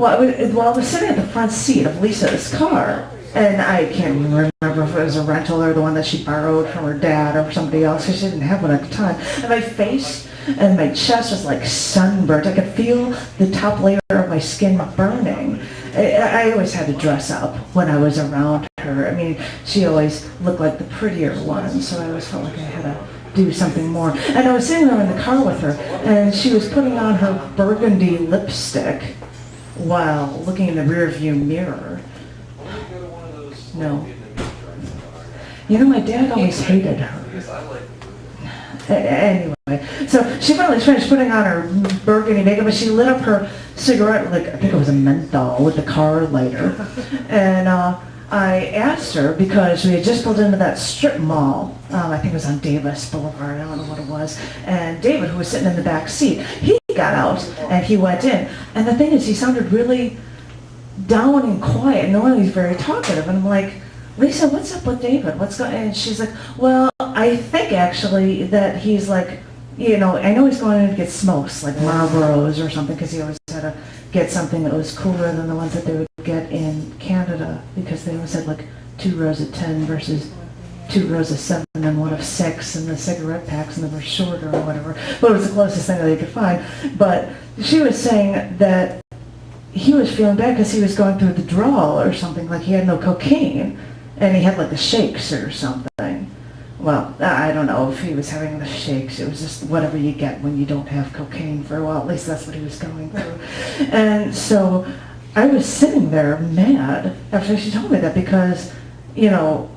I was sitting at the front seat of Lisa's car, and I can't even remember if it was a rental or the one that she borrowed from her dad or somebody else, because she didn't have one at the time. And my face and my chest was like sunburnt. I could feel the top layer of my skin burning. I always had to dress up when I was around her. I mean, she always looked like the prettier one, so I always felt like I had to do something more. And I was sitting there in the car with her, and she was putting on her burgundy lipstick while looking in the rearview mirror. No. You know, my dad always hated her. Anyway, so she finally finished putting on her burgundy makeup, and she lit up her cigarette, like I think it was a menthol, with the car lighter. And I asked her, because we had just pulled into that strip mall, I think it was on Davis Boulevard, I don't know what it was, and David, who was sitting in the back seat, he got out and he went in. And the thing is, he sounded really down and quiet. Normally he's very talkative, and I'm like, Lisa, what's up with David? What's going on? And she's like, well, I think actually that he's like, you know, I know he's going in to get smokes, like Marlboros or something, because he always had to get something that was cooler than the ones that they would get in Canada, because they always had like 2 rows of 10 versus 2 rows of 7 and 1 of 6, and the cigarette packs, and they were shorter or whatever. But it was the closest thing that they could find. But she was saying that he was feeling bad because he was going through the withdrawal or something, like he had no cocaine, and he had like the shakes or something. Well, I don't know if he was having the shakes. It was just whatever you get when you don't have cocaine for a while. At least that's what he was going through. And so I was sitting there mad after she told me that, because, you know,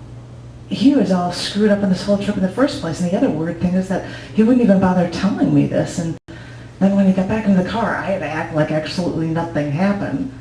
he was all screwed up in this whole trip in the first place. And the other weird thing is that he wouldn't even bother telling me this. And then when he got back in the car, I had to act like absolutely nothing happened.